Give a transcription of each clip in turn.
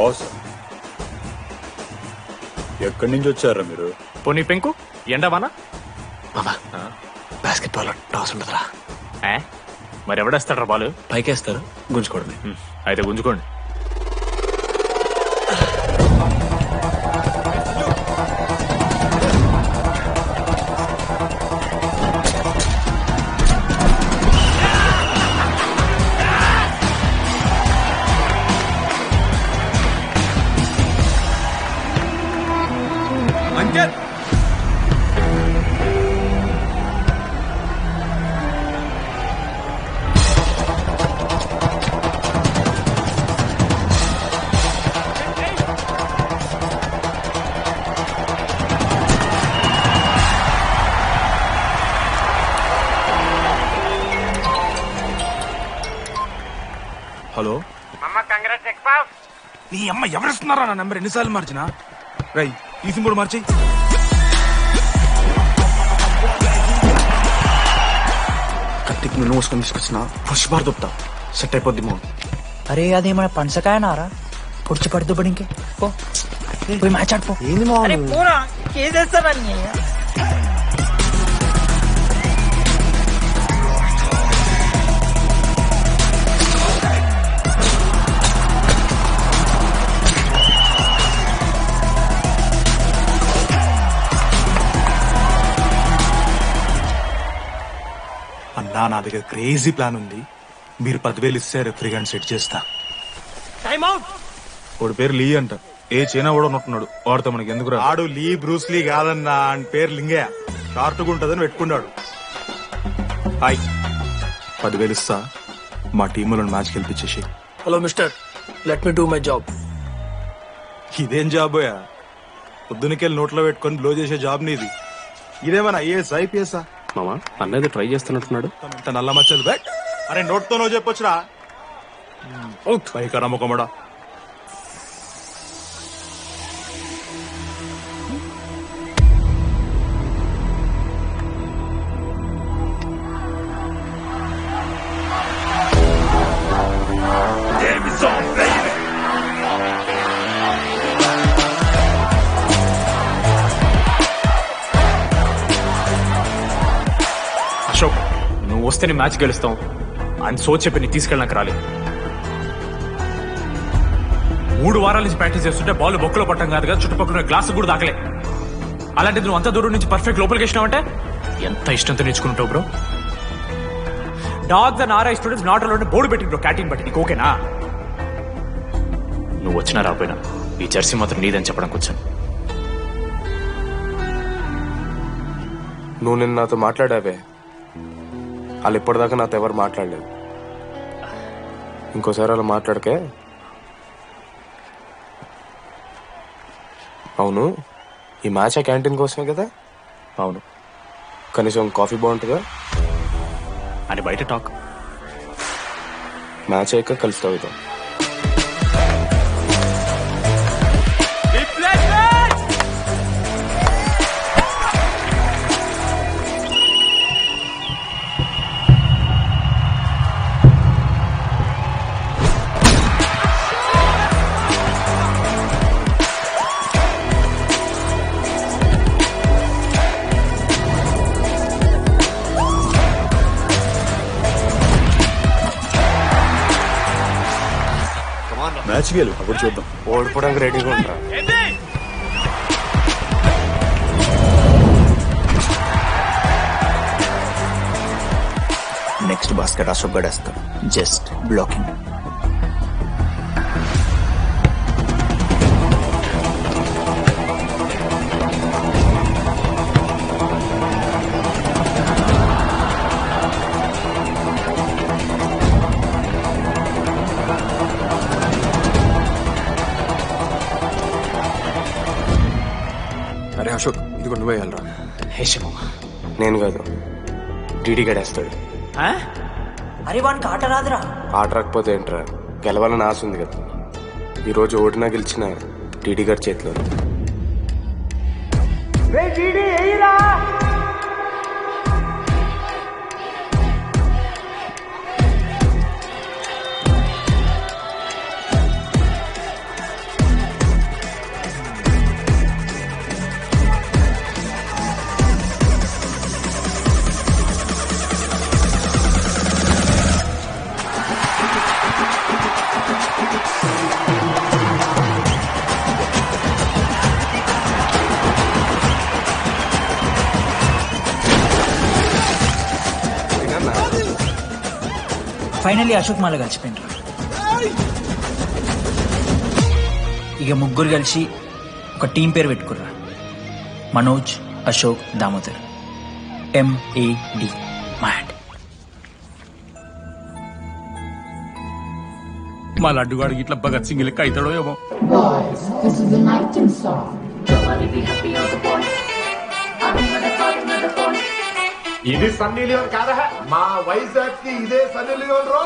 Toss ఎక్కడి నుంచి వచ్చారా మీరు? పోనీ పెంకు ఎండవానా మామా బాస్కెట్బాల్ టాస్ ఉండదురా. మరి ఎవడేస్తాడ్రా బాలు? పైకేస్తారు, గుంజుకోవడమే. అయితే గుంజుకోండి. హలో నీ అమ్మ ఎవరిస్తున్నారా నా నెంబర్ ఎన్నిసార్లు మార్చినా? రై ఈ సిమ్ కూడా మార్చి. కత్తికి నువ్వు మోసుకొని తీసుకొచ్చిన ఫస్ట్ బార్ దొప్తా సెట్ అయిపోద్ది మో. అరే అదేమన్నా పంచకాయ నారా పొడిచి పడుతూ పడి ఇంకే పోయి మ్యాచ్ ఆడిపో. ఏంది మా అన్నా, నా దగ్గర క్రేజీ ప్లాన్ ఉంది. మీరు 10,000 ఇస్తే రెఫ్రీ గాని సెట్ చేస్తా. వాడి పేరు లీ అంట. ఏ చైనా కూడా ఉన్నట్టున్నాడు. వాడితో మనకి ఎందుకు రా? ఆడు లీ బ్రూస్ లీ కాదన్నా, అని పేరు లింగయ్య. షార్ట్గా ఉంటదని పెట్టుకున్నాడు. హాయ్, 10,000 ఇస్తా. మా టీంలో మ్యాచ్ గెలిపించేసి. Hello mister, let me do my job. ఇదేం జాబోయా? పొద్దునకెళ్ళి నోట్లో పెట్టుకొని బ్లో చేసే జాబ్ నీది. ఇదేమన్నా ఐఏఎస్ ఐపీఎస్? మామా అన్నది ట్రై చేస్తున్నట్టున్నాడు. నల్ల మచ్చలు బెట్. అరే నోట్తో నువ్వు చెప్పొచ్చురా. పైకరా ముఖమడా. అశోక్, నువ్వు వస్తే నీ మ్యాచ్ గెలుస్తాం అని సోచ్ చెప్పి నీ తీసుకెళ్ళడానికి రాలేదు. 3 వారాల నుంచి ప్రాక్టీస్ చేస్తుంటే బాల్ బొక్కలో పట్టం కాదు కదా, చుట్టుపక్కల గ్లాస్ కూడా దాకలే. అలాంటిది నువ్వు అంత దూరం నుంచి పర్ఫెక్ట్ లోపలికి వేసినావంటే ఎంత ఇష్టంతో నేర్చుకుంటావు bro. Dogs and RI students not allowed board పెట్టి బ్రో, క్యాటింగ్ బట్టి. నీకు ఓకేనా? నువ్వు వచ్చినా రాపోయినా ఈ జెర్సీ మాత్రం నీదని చెప్పడానికి వచ్చాను. నువ్వు నిన్న నాతో మాట్లాడావే, వాళ్ళు ఇప్పటిదాకా నాతో ఎవరు మాట్లాడలేదు. ఇంకోసారి అలా మాట్లాడకే. అవును, ఈ మ్యాచ్ ఆ క్యాంటీన్ కోసమే కదా? అవును. కనీసం కాఫీ బాగుంటుందా అని బయట టాక్. మ్యాచ్ అయ్యాక కలుస్తావు ఇదో. మ్యాచ్ గెలు, అప్పుడు చూద్దాం. ఓడిపోవడానికి రెడీగా ఉంటా. నెక్స్ట్ బాస్కెట్ అశోక్ గడేస్తాడు. Just blocking. అరే అశోక్, ఇదిగో నువ్వే వెళ్ళరా. హేషమో, నేను కాదు, డీడీ గడేస్తాడు. అరే వానికి ఆట రాదురా. ఆట రాకపోతే ఏంట్రా, గెలవాలని ఆశ ఉంది కదా. ఈరోజు ఓడినా గెలిచిన డీడీ గారి చేతిలో. ఫైనల్లీ అశోక్ మాల కలిసిపోయినరా. ఇక ముగ్గురు కలిసి ఒక టీం పేరు పెట్టుకుర్రా. మనోజ్, అశోక్, దామోదర్. MAD. మ్యాడ్. మా లడ్డుగాడికి ఇట్లా భగత్ సింగ్ లెక్క అవుతాడో ఏమో. Boys, this is the night and song. Nobody be happy on the point. I'm gonna call another point. ఇది సన్నీ లియోన్ కాదా మా వైజాగ్ కి ఇదే సన్నీ లియోన్ రో.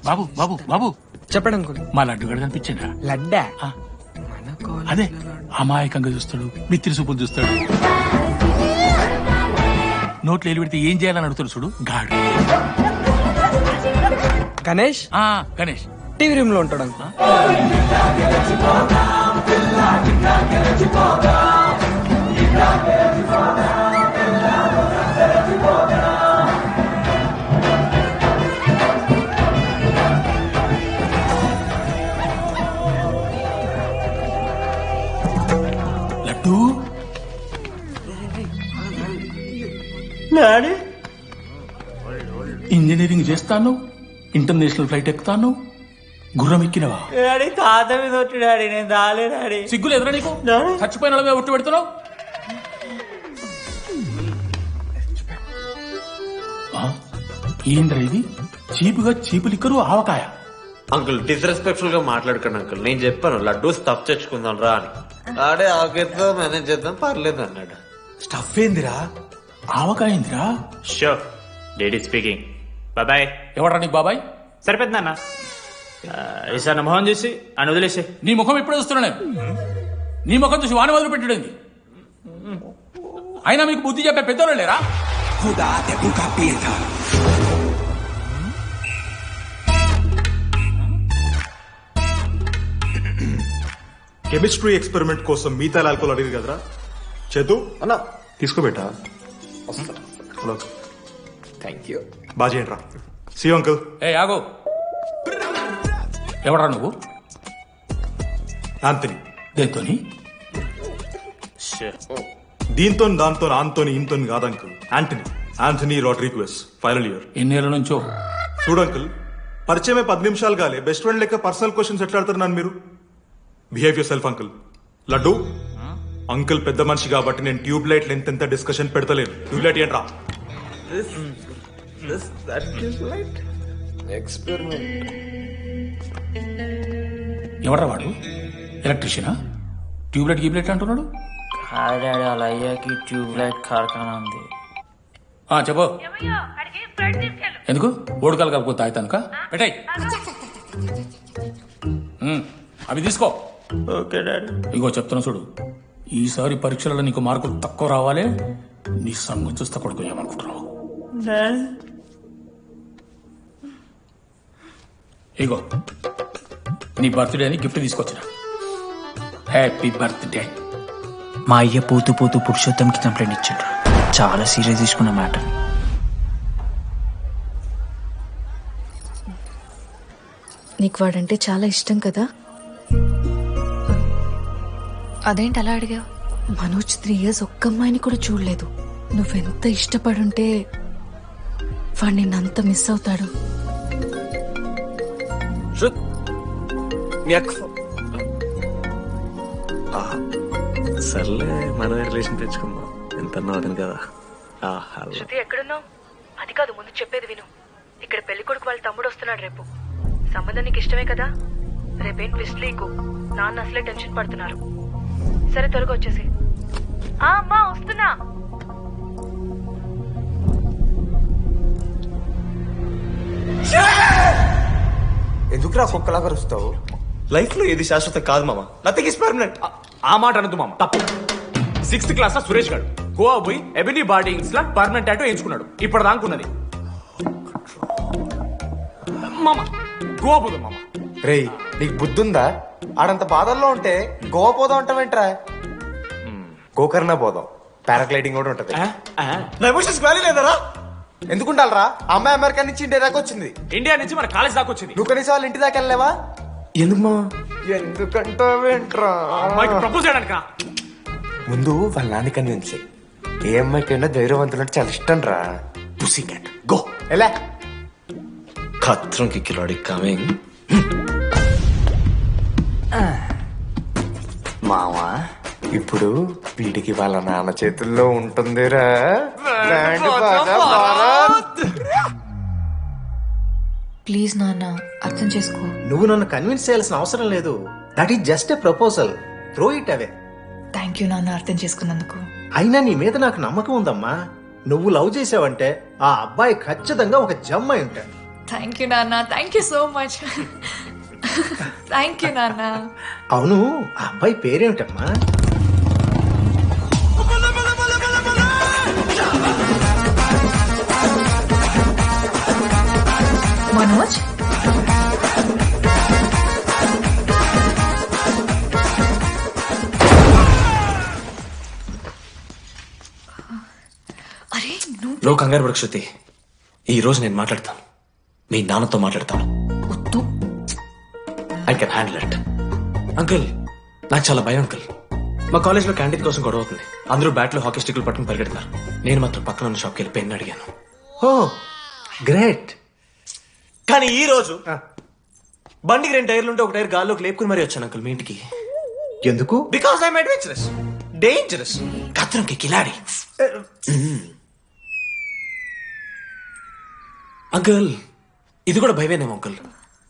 బాబు బాబు బాబు చెప్పండి అంకుల్. మా లడ్డుగాడు కనిపించిందా? లడ్డా అదే అమాయకంగా చూస్తాడు, మిత్రి సూపులు చూస్తాడు, నోట్లు ఎలి పెడితే ఏం చేయాలని అడుగుతాడు చూడు గాడు. గణేష్ గణేష్ టీవీ రూమ్ లో ఉంటాడు అంకుల్. లడ్డు ఇంజనీరింగ్ చేస్తాను, ఇంటర్నేషనల్ ఫ్లైట్ ఎక్కుతాను, గుర్రం ఎక్కినవా? డాడీ తాత మీద వచ్చి డాడీ, నేను దాలే డాడీ. సిగ్గులు ఎదురా నీకు? చచ్చిపోయిన వాళ్ళ మీద ఒట్టు పెడుతున్నావు. ఏంద్ర ఇది? చీపుగా చీపు లిక్కరు ఆవకాయ. అంకుల్ డిస్రెస్పెక్ట్ఫుల్ గా మాట్లాడకండి అంకుల్. నేను చెప్పాను లడ్డూ స్టఫ్ తెచ్చుకుందాం రా అని. ఆడే ఆకేతో మేనేజ్ చేద్దాం పర్లేదు అన్నాడు. స్టఫ్ ఏందిరా? ఆవకాయ ఏందిరా? Sure daddy speaking. బాబాయ్. ఎవడా నీకు బాబాయ్? సరిపోతుంది అన్న. ఈసారి నా మొహం చేసి అని వదిలేసే. నీ ముఖం ఇప్పుడే చూస్తున్నా నేను. నీ ముఖం చూసి వాని వదిలి పెట్టడండి. అయినా మీకు బుద్ధి చెప్పే పెద్దోళ్ళు లేరా? కెమిస్ట్రీ ఎక్స్పెరిమెంట్ కోసం మీథైల్ ఆల్కహాల్ అడిగి కదరా చేతు అన్న తీసుకోబెట్టా. Thank you. బాగా చేయండి రా. C uncle. ఏ ఆగో, ఎవడా నువ్వు? ఆంథనీ. దేంతోని? దీంతో దాంతో ఆంతోని ఇంతో కాదు uncle. Anthony Rodrigues, final year. ఎన్నేళ్ళ నుంచో? చూడు అంకుల్, పరిచయమే 10 నిమిషాలు కాలే బెస్ట్ ఫ్రెండ్ లెక్క పర్సనల్ క్వశ్చన్స్ ఎట్లా ఆడుతున్నారు మీరు? Behave yourself uncle. Laddu uncle పెద్ద మనిషి కాబట్టి నేను ట్యూబ్ లైట్ లెంత్ ఎంత డిస్కషన్ పెడతలేను. ట్యూబ్ లైట్ ఏంట్రా? ఎక్స్పెరిమెంట్. ఎవడ్రా వాడు? ఎలక్ట్రీషియనా? ట్యూబ్లైట్ గీబ్లైట్ అంటున్నాడు. హాయ్ డాడీ, వాళ్ళ అయ్యాకి ట్యూబ్ లైట్ కార్ఖానా ఉంది. చెప్పు. ఎందుకు? ఓడికాలు కలుపుకో తాగుతానుక పెట్టాయి. అవి తీసుకో. Okay daddy. ఇగో చెప్తున్నా చూడు, ఈసారి పరీక్షలలో నీకు మార్కులు తక్కువ రావాలి. నీ సంగం చూస్తే కొడుకు ఏమనుకుంటున్నావు? ఇగో నీ బర్త్డే అని గిఫ్ట్ తీసుకొచ్చిన. Happy birthday. మా అయ్య పోతూ పోతూ పురుషోత్తంకి కంప్లైంట్ ఇచ్చాడు. చాలా సీరియస్ తీసుకున్న మ్యాటర్. నీకు వాడంటే చాలా ఇష్టం కదా? అదేంటి అలా అడిగా? మనోజ్ 3 years ఒక్క అమ్మాయిని కూడా చూడలేదు. నువ్వెంత ఇష్టపడుంటే వాడు నిన్నంత మిస్ అవుతాడు. సర్లే మనమే రిలేషన్ తెచ్చుకుందాం. ఎంత అతను కదా. శృతి ఎక్కడున్నావు? అది కాదు, ముందు చెప్పేది విను. ఇక్కడ పెళ్లి కొడుకు వాళ్ళ తమ్ముడు వస్తున్నాడు రేపు. సంబంధం నీకు ఇష్టమే కదా? రేపేం ట్విస్ట్ లీకు. నాన్న అసలే టెన్షన్ పడుతున్నారు. సరే త్వరగా వచ్చేసి. అమ్మా వస్తున్నా. ఎందుకురా కుక్కలాగా రుస్తావు? లైఫ్ లో ఏది శాశ్వతం కాదు మామ. Nothing is permanent. ఆ మాట అనదు మామ, తప్పు. 6th క్లాస్ లో సురేష్ గారు గోవా పోయి ఎబినీ బార్డింగ్స్ లా పర్మనెంట్ టాటూ ఎంచుకున్నాడు. ఇప్పుడు దానుకున్నది మామ. గోవా పోదాం మామ. రేయ్ నీకు బుద్ధుందా? ఆడంత బాధల్లో ఉంటే గోవా పోదాం అంటావేంట్రా? గోకర్ణ పోదాం. పారాగ్లైడింగ్ కూడా ఉంటది. నా ఎమోషన్స్ వ్యాలీ లేదరా? ఎందుకుండాలరా? అమ్మాయి అమెరికా నుంచి ఇండియా దాకా వచ్చింది. ఇండియా నుంచి మన కాలేజ్ దాకా వచ్చింది. నువ్వు కనీసం వాళ్ళ ఇంటి దాకా వెళ్ళలేవా? ఎందుకు మా? ఎందుకంటావేంట్రా? అమ్మాయికి ప్రపోజ్ చేయడానికా? ముందు వాళ్ళ నాన్న కన్విన్స్. ఏ అమ్మాయికైనా ధైర్యవంతులంటే చాలా ఇష్టం రా. పుసీ క్యాట్ గో. ఎలా ఖత్రం కి కిలాడి కమింగ్. మావా ఇప్పుడు వీడికి వాళ్ళ నాన్న చేతుల్లో ఉంటుందిరా బ్రాండ్ బాగా భారత్. ప్లీజ్ నాన్న అర్థం చేసుకో. నువ్వు నన్ను కన్విన్స్ చేయాల్సిన అవసరం లేదు. That is just a proposal. Throw it away. Thank you నాన్న అర్థం చేసుకున్నందుకు. అయినా నీ మీద నాకు నమ్మకం ఉందమ్మా. నువ్వు లవ్ చేసావంటే ఆ అబ్బాయి ఖచ్చితంగా ఒక జమ్మాయి ఉంటాడు. థ్యాంక్ యూ నాన్న, thank you so much. Thank you నాన్న. అవును, ఆ అబ్బాయి పేరేమిటమ్మా? మనోజ్. అరే నువ్వు కంగారు పడకు శృతి. ఈ రోజు నేను మాట్లాడతాను, మీ నాన్నతో మాట్లాడతాను. వద్దు. I can handle it. Uncle, నాకు చాలా భయం అంకుల్. మా కాలేజ్ లో క్యాంటీన్ కోసం గొడవ అవుతుంది. అందరూ బ్యాట్లు హాకీ స్టిక్లు పట్టుకుని పరిగెడతారు. నేను మాత్రం పక్కన ఉన్న షాప్కి వెళ్ళి పెన్ అడిగాను. ఓ గ్రేట్. కానీ ఈ రోజు బండికి 2 టైర్లు ఉంటే ఒక టైర్ గాల్లోకి లేపుకుని మరీ వచ్చాను అంకుల్ మీ ఇంటికి. ఎందుకు? బికాస్ ఐఎమ్ అడ్వెంచరస్, డేంజరస్, ఖత్రంకి కిలాడి. అంకుల్, ఇది కూడా భయమేనేమో అంకుల్.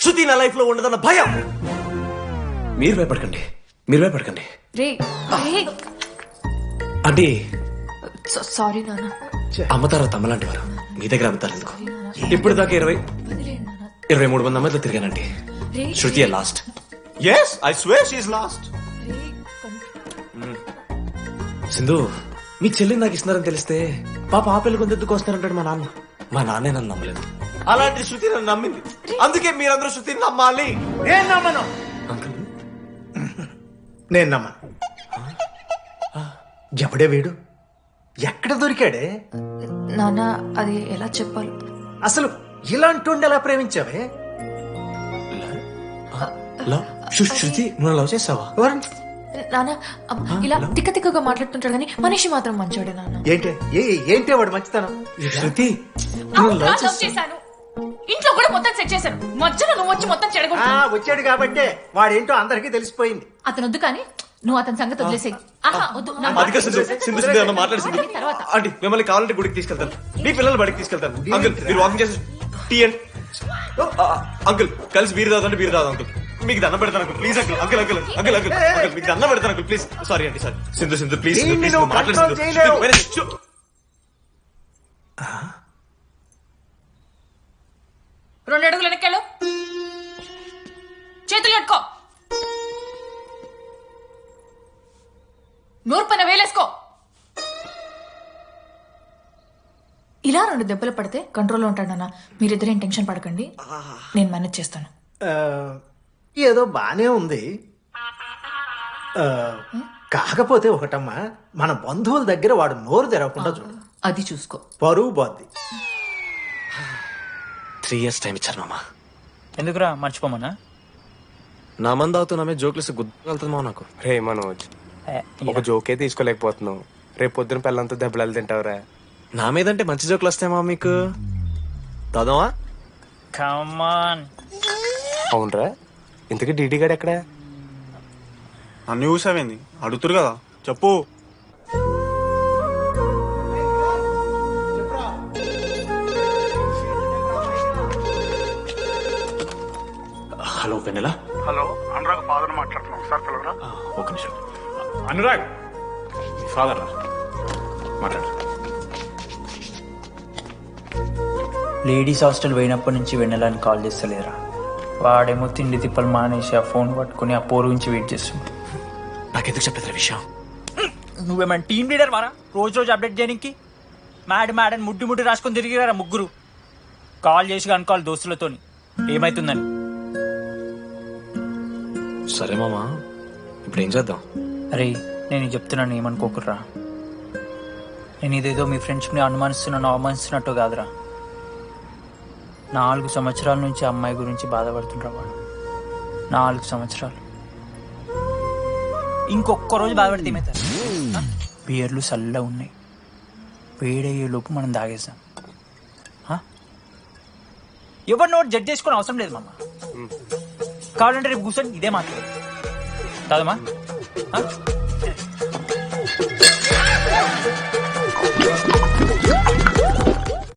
శృతి నా లైఫ్ లో ఉండదన్న భయం. మీరు భయపడకండి, మీరు భయపడకండి. రే రే. అంటే సారీ నాన్న. అమ్మతారా తమ్మలాంటి వారు మీ దగ్గర అమ్ముతారు ఎందుకు? ఇప్పుడు దాకా 23 మంది అమ్మాయితో తిరిగానండి. Shruti last. Yes, I swear she is last. Sindhu, మీ చెల్లిని నాకు ఇస్తున్నారని తెలిస్తే పాప ఆ పెళ్లి కొంత ఎందుకు వస్తారంటాడు మా నాన్న. మా నాన్నే నన్ను నమ్మలేదు. అలాంటి శృతి నన్ను నమ్మింది. అందుకే మీరందరూ శృతిని నమ్మాలి. నేను నమ్మను. అంకుల్, నేను నమ్మను. ఎప్పుడే వీడు ఎక్కడ దొరికాడే? నాన్న అది ఎలా చెప్పాలి? అసలు ఇలాంటి ఎలా ప్రేమించావే? శృతి, నువ్వు లవ్ చేసావా? నాన్న ఇలా తిక్క తిక్కగా మాట్లాడుతుంటాడు కానీ మనిషి మాత్రం మంచోడే నాన్న. ఏంటి వాడు మంచితనం? శృతి, లవ్ చేశాను. ఇంట్లో కూడా మొత్తం సెట్ చేశాను. మధ్యలో నువ్వు వచ్చి మొత్తం చెడగొట్టు. వచ్చాడు కాబట్టి వాడేంటో అందరికీ తెలిసిపోయింది. అతను వద్దు కానీ నువ్వు అతని సంగతి వదిలేసేయి. ఆహా వద్దు. అదిగా సింధు, సింధు సింధు అన్న మాట్లాడి తర్వాత ఆంటీ మిమ్మల్ని కావాలంటే గుడికి తీసుకెళ్తాను, మీ పిల్లలు బడికి తీసుకెళ్తాను. అంకుల్, మీరు వాకింగ్ చేసి టీ అండ్ అంకుల్ కలిసి బీర్ తాగుతుంటే బీర్ తాగు అంకుల్. మీకు దండం పెడతాను uncle, please uncle. Uncle uncle uncle uncle uncle మీకు దండం పెడతాను అంకుల్, ప్లీజ్. సారీ అండి, sorry. Sindhu Sindhu please, please మాట్లాడు. 2 అడుగులు వెనక్కెళ్ళు. చేతులు కట్టుకో. నూరు పైన వేలేసుకో. ఇలా 2 దెబ్బలు పడితే కంట్రోల్లో ఉంటాడన్నా. మీరిద్దరేం టెన్షన్ పడకండి, నేను మేనేజ్ చేస్తాను. ఏదో బానే ఉంది. కాకపోతే ఒకటమ్మా, మన బంధువుల దగ్గర వాడు నోరు తెరవకుండా చూడు. అది చూసుకో. పరువు బాద్ది. 3 years టైం ఇచ్చారు మామ. ఎందుకురా మర్చిపోమన్నా? నా మంది అవుతూ నా మీద జోక్లేసి గుర్తుకెళ్తుందా నాకు? రే మనోజ్, ఒక జోకే తీసుకోలేకపోతున్నావు. రేపు పొద్దున పిల్లలతో దెబ్బలు తింటావురా. నా మీదంటే మంచి జోకులు వస్తాయమా మీకు? దాదావా? కమాన్. అవునరా, ఇంతకీ డీడీ గాడు ఎక్కడా? అన్ని చూసావేంది? అడుగుతురు కదా, చెప్పు. హలో వెన్నెలా. హలో, అనురాగ్ ఫాదర్ మాట్లాడుతున్నాం. ఒకసారి పిలవరా? ఒక నిమిషం. అనురాగ్, మీ ఫాదర్ రా, మాట్లాడు. లేడీస్ హాస్టల్ పోయినప్పటి నుంచి వెన్నెలని కాల్ చేస్తలేరా? వాడేమో తిండి తిప్పలు మానేసి ఆ ఫోన్ పట్టుకుని ఆ పోరు గురించి వెయిట్ చేస్తుంది. నాకెందుకు చెప్పేది విషయం? నువ్వేమైనా టీమ్ లీడర్ మారా రోజు రోజు అప్డేట్ చేయడానికి? మ్యాడ్ అని ముడ్డి రాసుకొని తిరిగిరారా ముగ్గురు. కాల్ చేసి కనుకోవాలి దోస్తులతోని ఏమైతుందని. సరే మామా, ఇప్పుడు ఏం చేద్దాం? అరే నేను చెప్తున్నాను, ఏమనుకోకుర్రా. నేను ఇదేదో మీ ఫ్రెండ్షిప్ని అనుమానిస్తున్నాను అవమానిస్తున్నట్టు కాదురా. 4 సంవత్సరాల నుంచి అమ్మాయి గురించి బాధపడుతుండ్రా వాడు. 4 సంవత్సరాలు. ఇంకొక్క రోజు బాధపడితే ఏమవుతారు? బియర్లు చల్లగా ఉన్నాయి, వేడయ్యే లోపు మనం తాగేసాం. ఎవరు నోట్ జడ్జ్ చేసుకుని అవసరం లేదు మామ. కావాలంటే రేపు కూర్చొని ఇదే మాట్లాడు కాదమ్మా. ఆ?